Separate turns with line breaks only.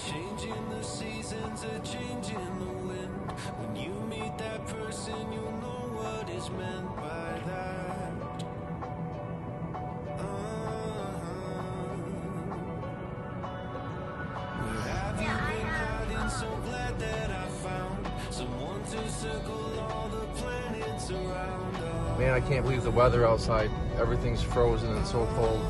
Changing the seasons, a change in the wind. When you meet that person, you'll know what is meant by that. Where have you been hiding? So glad that I found someone to circle all the planets around us.
Man, I can't believe the weather outside. Everything's frozen and so cold.